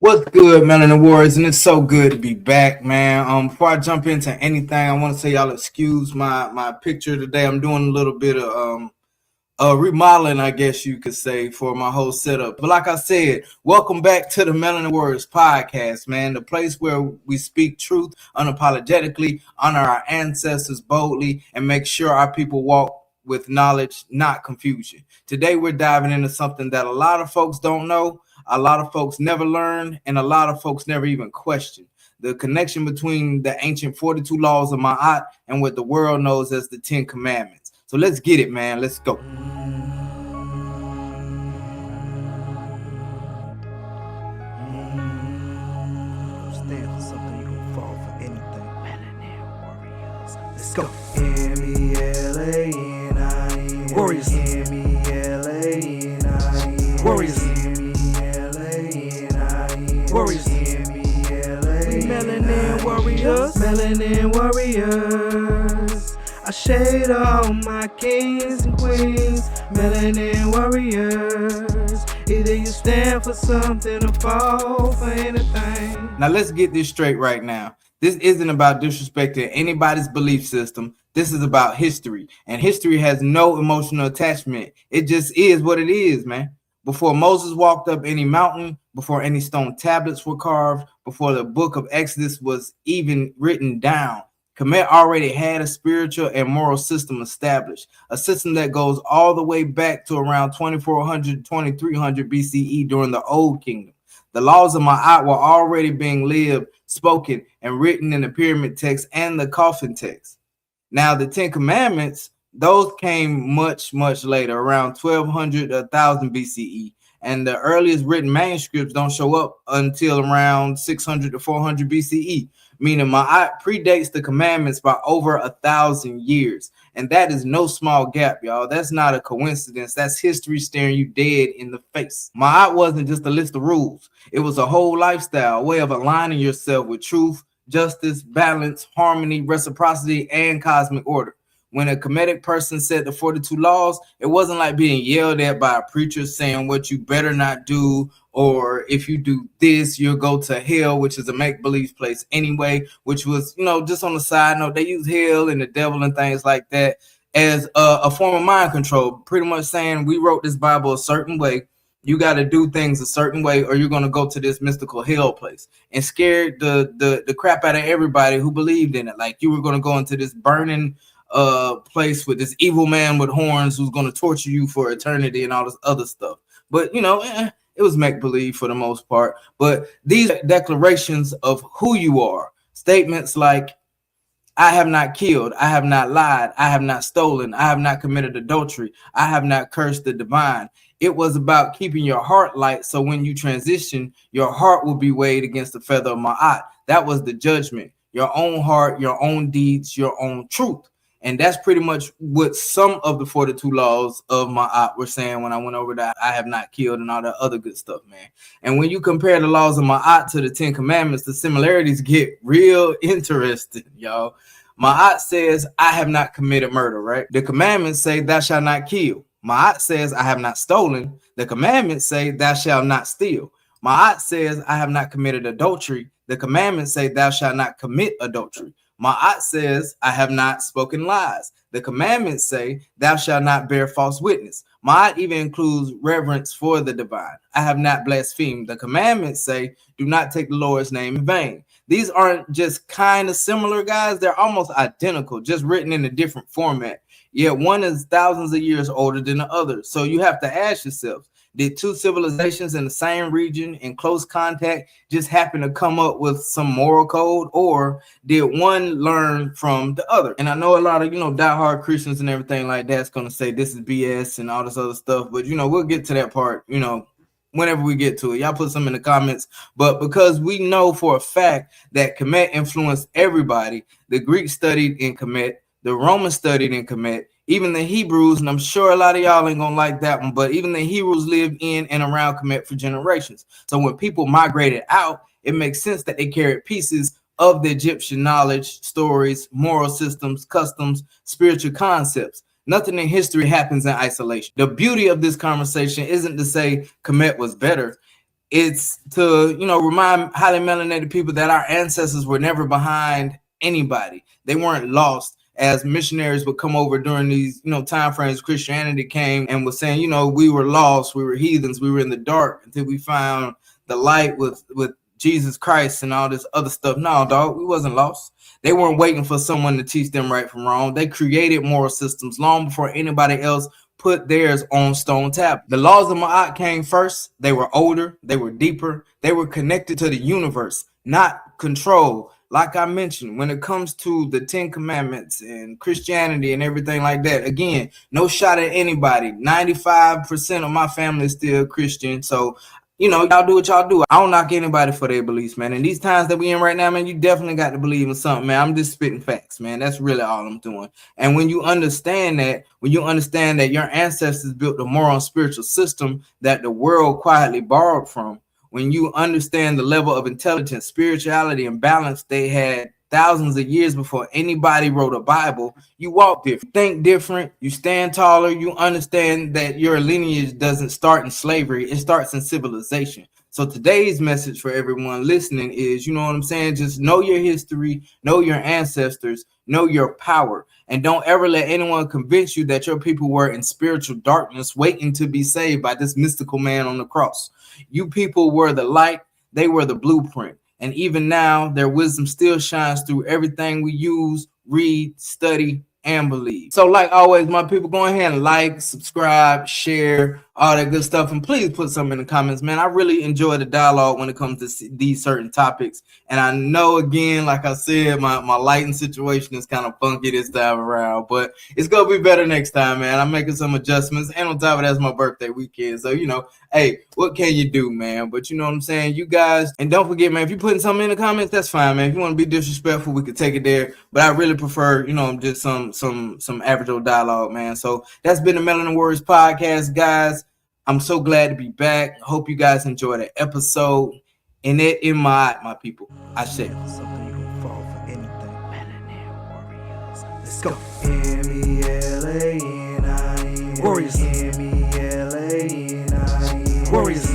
What's good, Melanin Warriorz? And it's so good to be back, man. Before I jump into anything, I want to say y'all excuse my picture today. I'm doing a little bit of remodeling, I guess you could say, for my whole setup. But like I said, welcome back to the Melanin Warriorz Podcast, man. The place where we speak truth unapologetically, honor our ancestors boldly, and make sure our people walk with knowledge, not confusion. Today, we're diving into something that a lot of folks don't know, a lot of folks never learn, and a lot of folks never even question. The connection between the ancient 42 laws of Ma'at and what the world knows as the 10 Commandments. So let's get it, man. Let's go. Stand for something, you gon' fall for anything. Melanin Warriorz. Let's go. M-E-L-A-N-I-N Warriors. M-E-L-A-N-I-N Warriors. M-E-L-A-N-I-N Warriors. M-E-L-A-N-I-N Melanin Warriorz. Melanin Warriorz. I shade all my kings and queens. Melanin Warriorz. Either you stand for something or fall for anything. Now let's get this straight right now. This isn't about disrespecting anybody's belief system. This is about history. And history has no emotional attachment. It just is what it is, man. Before Moses walked up any mountain, before any stone tablets were carved, before the book of Exodus was even written down, Kemet already had a spiritual and moral system established, a system that goes all the way back to around 2400, 2300 BCE during the Old Kingdom. The laws of Ma'at were already being lived, spoken, and written in the pyramid text and the coffin text. Now, the 10 Commandments, those came much, much later, around 1200 to 1000 BCE. And the earliest written manuscripts don't show up until around 600 to 400 BCE, meaning Ma'at predates the commandments by over 1,000 years. And that is no small gap, y'all. That's not a coincidence. That's history staring you dead in the face. Ma'at wasn't just a list of rules. It was a whole lifestyle, a way of aligning yourself with truth, justice, balance, harmony, reciprocity, and cosmic order. When a Kemetic person said the 42 laws, it wasn't like being yelled at by a preacher saying what you better not do, or if you do this, you'll go to hell, which is a make-believe place anyway, which was, just on the side note, they use hell and the devil and things like that as a form of mind control, pretty much saying we wrote this Bible a certain way. You got to do things a certain way or you're going to go to this mystical hell place, and scared the crap out of everybody who believed in it. Like you were going to go into this burning place with this evil man with horns who's going to torture you for eternity and all this other stuff. But, it was make-believe for the most part. But these declarations of who you are, statements like, I have not killed, I have not lied, I have not stolen, I have not committed adultery, I have not cursed the divine. It was about keeping your heart light, so when you transition, your heart will be weighed against the feather of Ma'at. That was the judgment. Your own heart, your own deeds, your own truth. And that's pretty much what some of the 42 laws of Ma'at were saying when I went over that I have not killed and all that other good stuff, man. And when you compare the laws of Ma'at to the 10 Commandments, the similarities get real interesting, y'all. Ma'at says, I have not committed murder, right? The commandments say, thou shalt not kill. Ma'at says, I have not stolen. The commandments say, thou shalt not steal. Ma'at says, I have not committed adultery. The commandments say, thou shalt not commit adultery. Ma'at says, I have not spoken lies. The commandments say, thou shalt not bear false witness. Ma'at even includes reverence for the divine. I have not blasphemed. The commandments say, do not take the Lord's name in vain. These aren't just kind of similar, guys. They're almost identical, just written in a different format. Yet one is thousands of years older than the other. So you have to ask yourself, did two civilizations in the same region in close contact just happen to come up with some moral code, or did one learn from the other? And I know a lot of, diehard Christians and everything like that's going to say this is BS and all this other stuff. But, we'll get to that part, whenever we get to it. Y'all put some in the comments. But because we know for a fact that Kemet influenced everybody, the Greeks studied in Kemet, the Romans studied in Kemet, even the Hebrews, and I'm sure a lot of y'all ain't gonna like that one, but even the Hebrews lived in and around Kemet for generations. So when people migrated out, it makes sense that they carried pieces of the Egyptian knowledge, stories, moral systems, customs, spiritual concepts. Nothing in history happens in isolation. The beauty of this conversation isn't to say Kemet was better. It's to, remind highly melanated people that our ancestors were never behind anybody. They weren't lost. As missionaries would come over during these, time frames, Christianity came and was saying, we were lost, we were heathens, we were in the dark until we found the light with Jesus Christ and all this other stuff. No, dog, we wasn't lost. They weren't waiting for someone to teach them right from wrong. They created moral systems long before anybody else put theirs on stone tab. The laws of Ma'at came first. They were older, they were deeper, they were connected to the universe, not control. Like I mentioned, when it comes to the 10 Commandments and Christianity and everything like that, again, no shot at anybody. 95% of my family is still Christian. So, y'all do what y'all do. I don't knock anybody for their beliefs, man. And these times that we in right now, man, you definitely got to believe in something, man. I'm just spitting facts, man. That's really all I'm doing. And when you understand that your ancestors built a moral and spiritual system that the world quietly borrowed from, when you understand the level of intelligence, spirituality, and balance they had thousands of years before anybody wrote a Bible, you walk different, think different, you stand taller, you understand that your lineage doesn't start in slavery, it starts in civilization. So today's message for everyone listening is, just know your history, know your ancestors, know your power, and don't ever let anyone convince you that your people were in spiritual darkness waiting to be saved by this mystical man on the cross. You people were the light, they were the blueprint. And even now, their wisdom still shines through everything we use, read, study, and believe. So like always, my people, go ahead and like, subscribe, share, all that good stuff. And please put something in the comments, man. I really enjoy the dialogue when it comes to these certain topics. And I know, again, like I said, my lighting situation is kind of funky this time around, but it's going to be better next time, man. I'm making some adjustments. And on top of that, it's my birthday weekend. So, hey, what can you do, man? But you know what I'm saying? You guys, and don't forget, man, if you're putting something in the comments, that's fine, man. If you want to be disrespectful, we could take it there. But I really prefer, just some average old dialogue, man. So that's been the Melanin Warriorz Podcast, guys. I'm so glad to be back. Hope you guys enjoyed the episode. And it in my people. I say something you can fall for anything. Melanin Warriorz. Let's go. M-E-L-A-N-I-N. Warriors. M-E-L-A-N-I-N. Warriors.